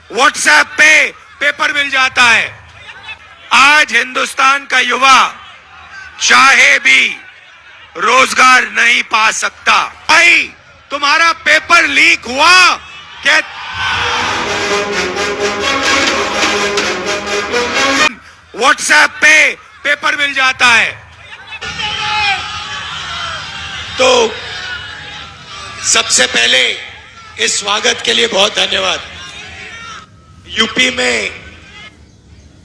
WhatsApp पे paper मिल जाता है। आज हिंदुस्तान का युवा चाहे भी रोजगार नहीं पा सकता। भाई तुम्हारा पेपर लीक हुआ क्या? व्हाट्सएप पे पेपर मिल जाता है। तो सबसे पहले इस स्वागत के लिए बहुत धन्यवाद। यूपी में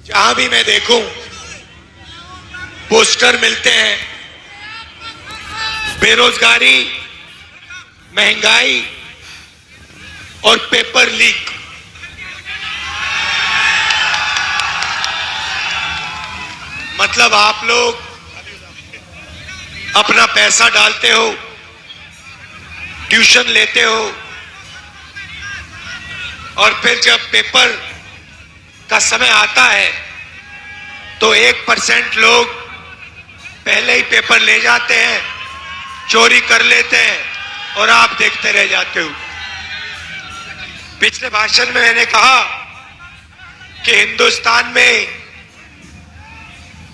जहां भी मैं देखूं पोस्टर मिलते हैं, बेरोजगारी, महंगाई और पेपर लीक। मतलब आप लोग अपना पैसा डालते हो, ट्यूशन लेते हो और फिर जब पेपर का समय आता है तो 1% लोग पहले ही पेपर ले जाते हैं, चोरी कर लेते हैं और आप देखते रह जाते हो। पिछले भाषण में मैंने कहा कि हिंदुस्तान में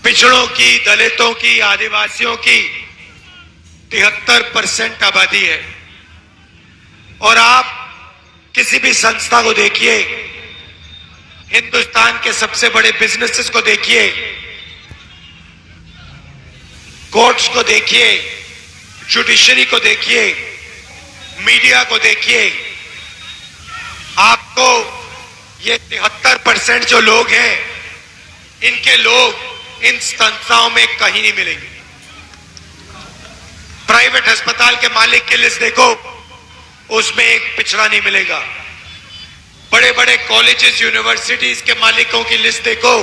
पिछड़ों की, दलितों की, आदिवासियों की 73% आबादी है। और आप किसी भी संस्था को देखिए, हिंदुस्तान के सबसे बड़े बिजनेसेस को देखिए, कोर्ट्स को देखिए, जुडिशरी को देखिए, मीडिया को देखिए, आपको ये 73% जो लोग हैं, इनके लोग इन संस्थाओं में कहीं नहीं मिलेंगे। प्राइवेट अस्पताल के मालिक की लिस्ट देखो, उसमें एक पिछड़ा नहीं मिलेगा। बड़े बड़े कॉलेजेस, यूनिवर्सिटीज के मालिकों की लिस्ट देखो,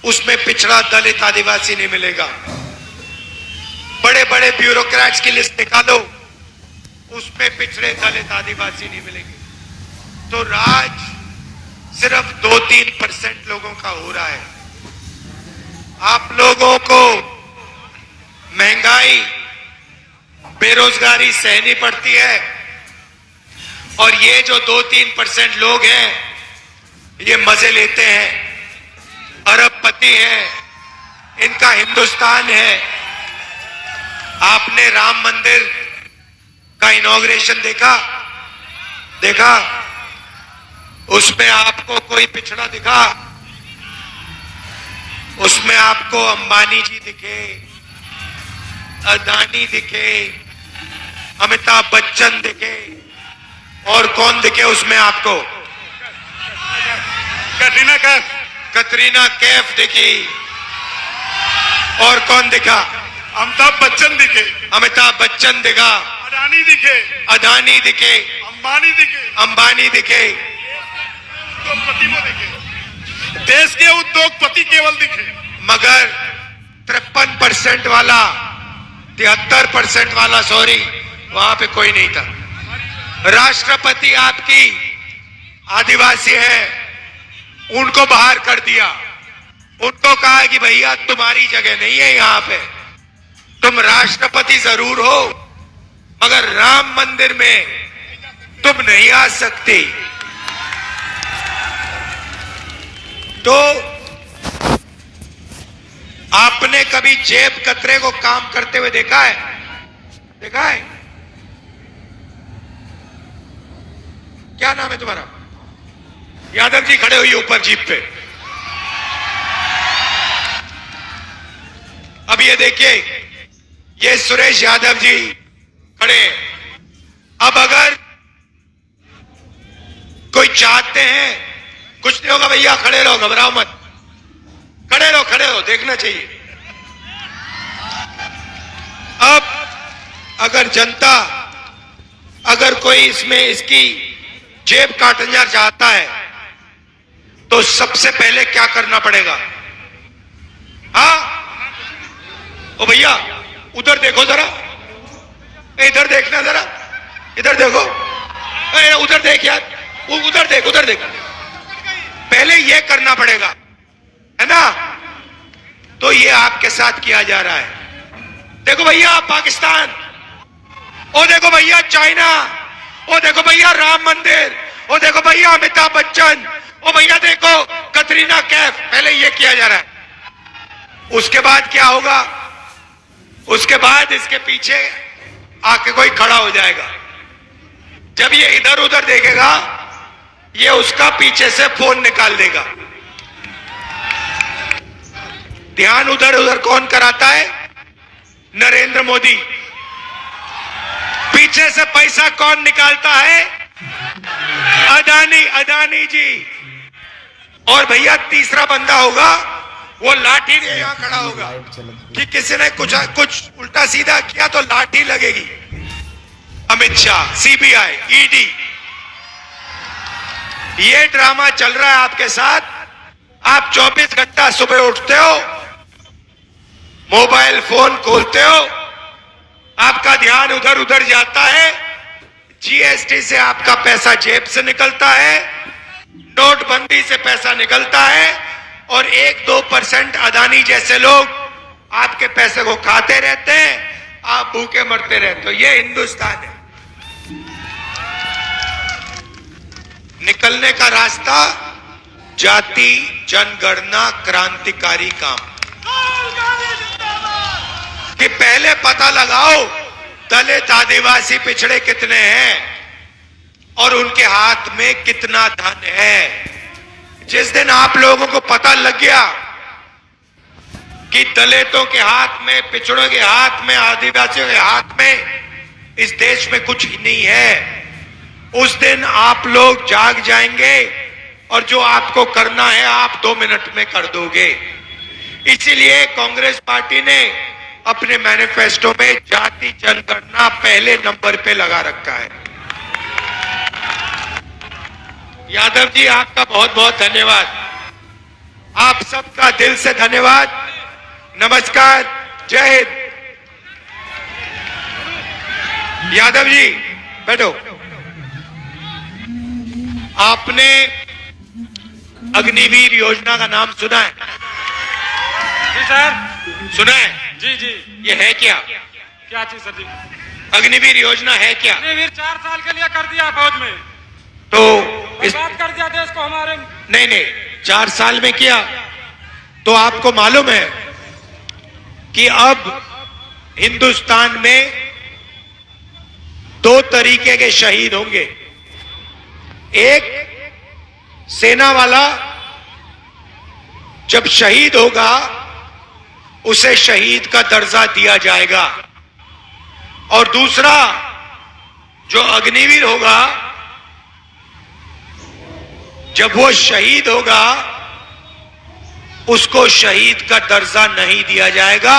उसमें पिछड़ा, दलित, आदिवासी नहीं मिलेगा। बड़े बड़े ब्यूरोक्रेट्स की लिस्ट निकालो, उसमें पिछड़े, दलित, आदिवासी नहीं मिलेंगे। तो राज सिर्फ 2-3% लोगों का हो रहा है। आप लोगों को महंगाई, बेरोजगारी सहनी पड़ती है और ये जो 2-3% लोग हैं, ये मजे लेते हैं, अरबपति हैं, इनका हिंदुस्तान है। आपने राम मंदिर का इनॉग्रेशन देखा? उसमें आपको कोई पिछड़ा दिखा? उसमें आपको अंबानी जी दिखे, अदानी दिखे, अमिताभ बच्चन दिखे, और कौन दिखे उसमें आपको? कटरीना कैफ दिखी। और कौन दिखा? अमिताभ बच्चन दिखे, अमिताभ बच्चन दिखा, अडानी दिखे, अदानी दिखे, अंबानी दिखे, उद्योगपति वो दिखे, देश के उद्योगपति केवल दिखे। मगर 53% वाला, 73% वाला, सॉरी, वहां पे कोई नहीं था। राष्ट्रपति आपकी आदिवासी है, उनको बाहर कर दिया। उनको कहा कि भैया तुम्हारी जगह नहीं है यहां पे, तुम राष्ट्रपति जरूर हो मगर राम मंदिर में तुम नहीं आ सकते। तो आपने कभी जेब कतरे को काम करते हुए देखा है? क्या नाम है तुम्हारा? यादव जी खड़े हुई ऊपर जीप पे। अब ये देखिए, ये सुरेश यादव जी खड़े हैं। अब अगर कोई चाहते हैं, कुछ नहीं होगा भैया, खड़े रहो, घबराओ मत, खड़े रहो, देखना चाहिए। अब अगर जनता, अगर कोई इसमें इसकी जेब काटना चाहता है तो सबसे पहले क्या करना पड़ेगा? हाँ, ओ भैया उधर देखो जरा, इधर देखना जरा, इधर देखो, उधर देख यार, उधर देख। पहले ये करना पड़ेगा, है ना? तो ये आपके साथ किया जा रहा है। देखो भैया पाकिस्तान, ओ देखो भैया चाइना, ओ देखो भैया राम मंदिर, ओ देखो भैया अमिताभ बच्चन, पहले ये किया जा रहा है, उसके बाद क्या होगा? उसके बाद इसके पीछे आके कोई खड़ा हो जाएगा। जब ये इधर उधर देखेगा, ये उसका पीछे से फोन निकाल देगा। ध्यान उधर उधर कौन कराता है? नरेंद्र मोदी। पीछे से पैसा कौन निकालता है? अदानी जी। और भैया तीसरा बंदा होगा, वो लाठी लिए यहां खड़ा होगा कि किसी ने कुछ उल्टा सीधा किया तो लाठी लगेगी। अमित शाह, सीबीआई, ईडी, ये ड्रामा चल रहा है आपके साथ। आप 24 घंटा सुबह उठते हो, मोबाइल फोन खोलते हो, आपका ध्यान उधर उधर जाता है। जीएसटी से आपका पैसा जेब से निकलता है, नोटबंदी से पैसा निकलता है, और 1-2% अदानी जैसे लोग आपके पैसे को खाते रहते हैं, आप भूखे मरते रहते हो। ये हिंदुस्तान है। निकलने का रास्ता जाति जनगणना क्रांतिकारी काम, कि पहले पता लगाओ दलित आदिवासी पिछड़े कितने हैं और उनके हाथ में कितना धन है। जिस दिन आप लोगों को पता लग गया कि दलितों के हाथ में, पिछड़ों के हाथ में, आदिवासियों के हाथ में इस देश में कुछ ही नहीं है, उस दिन आप लोग जाग जाएंगे और जो आपको करना है आप 2 मिनट में कर दोगे। इसीलिए कांग्रेस पार्टी ने अपने मैनिफेस्टो में जाति जनगणना पहले नंबर पे लगा रखा है। यादव जी, आपका बहुत बहुत धन्यवाद। आप सबका दिल से धन्यवाद। नमस्कार, जय हिंद। यादव जी बैठो। आपने अग्निवीर योजना का नाम सुना है? जी सर। सुना है? जी जी। ये है क्या? क्या चीज सर जी? अग्निवीर योजना है क्या? अग्निवीर 4 साल के लिए कर दिया फौज में, तो बर्बाद कर दिया देश को हमारे। नहीं, 4 साल में किया। तो आपको मालूम है कि अब हिंदुस्तान में 2 तरीके के शहीद होंगे। एक, सेना वाला जब शहीद होगा उसे शहीद का दर्जा दिया जाएगा, और दूसरा जो अग्निवीर होगा, जब वो शहीद होगा उसको शहीद का दर्जा नहीं दिया जाएगा,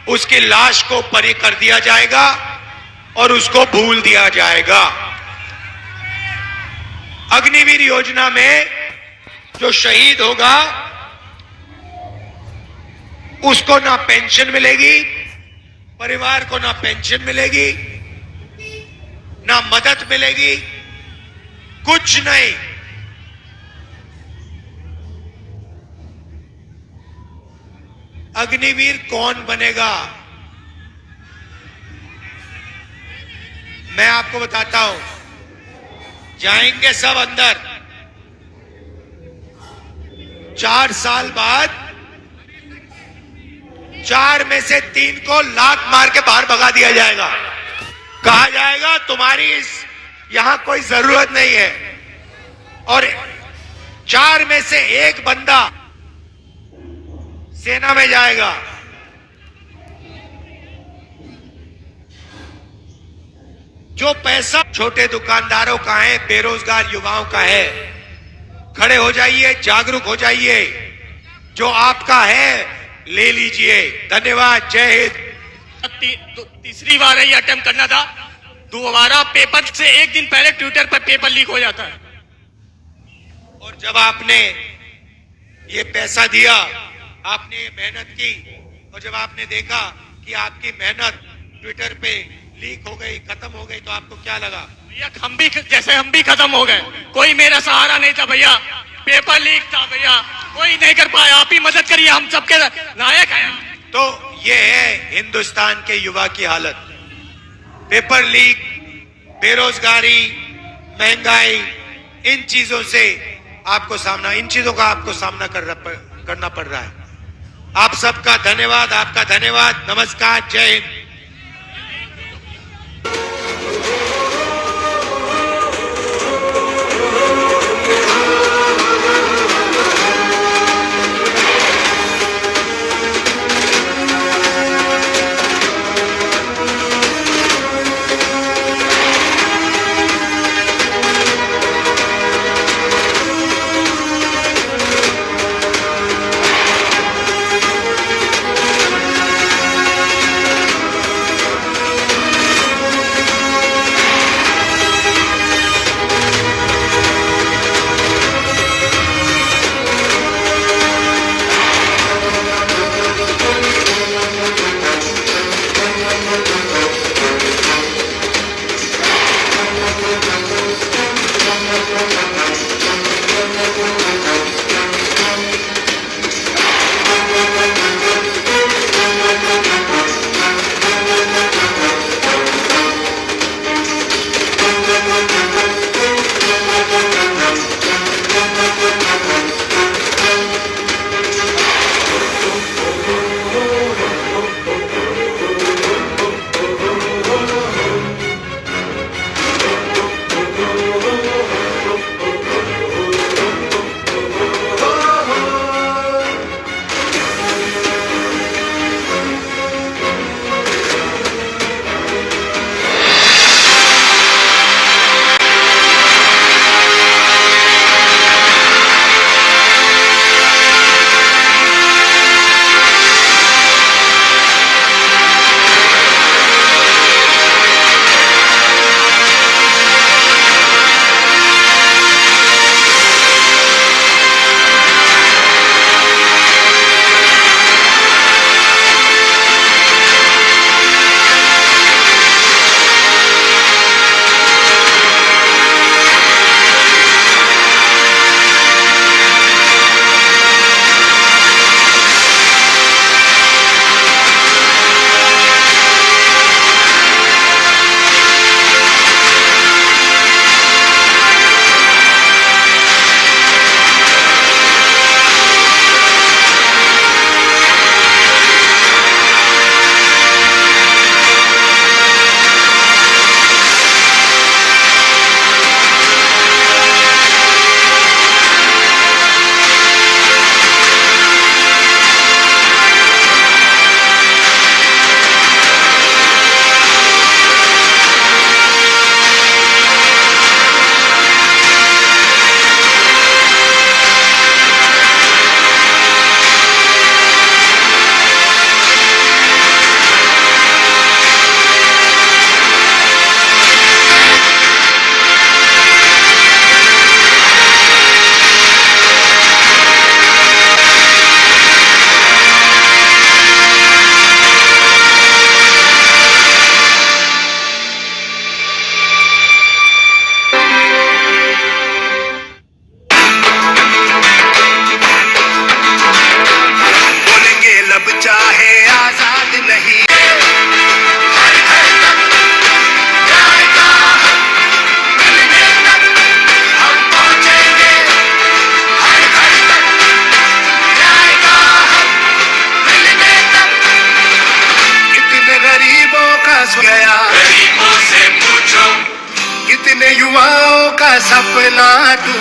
उसकी लाश को परे कर दिया जाएगा और उसको भूल दिया जाएगा। अग्निवीर योजना में जो शहीद होगा उसको ना पेंशन मिलेगी, परिवार को ना पेंशन मिलेगी, ना मदद मिलेगी, कुछ नहीं। अग्निवीर कौन बनेगा? मैं आपको बताता हूं। जाएंगे सब अंदर, 4 साल बाद 4 में से 3 को लात मार के बाहर भगा दिया जाएगा। कहा जाएगा तुम्हारी यहां कोई जरूरत नहीं है, और 4 में से 1 बंदा सेना में जाएगा। जो पैसा छोटे दुकानदारों का है, बेरोजगार युवाओं का है, खड़े हो जाइए, जागरूक हो जाइए। जो आपका है ले लीजिए। धन्यवाद, जय हिंद। तीसरी बार ये अटेम्प्ट करना था, दोबारा पेपर से एक दिन पहले ट्विटर पर पेपर लीक हो जाता है। और जब आपने ये पैसा दिया, आपने ये मेहनत की, और जब आपने देखा कि आपकी मेहनत ट्विटर पे लीक हो गई, खत्म हो गई, तो आपको क्या लगा? भैया हम भी खत्म हो गए। कोई मेरा सहारा नहीं था भैया, पेपर लीक था भैया, कोई नहीं कर पाया। आप ही मदद करिए, हम सबके नायक हैं। तो ये है हिंदुस्तान के युवा की हालत। पेपर लीक, बेरोजगारी, महंगाई, इन चीजों से आपको सामना, इन चीजों का आपको सामना करना पड़ रहा है। आप सबका धन्यवाद, आपका धन्यवाद। नमस्कार, जय हिंद। कितने युवाओं का सपना टूटा।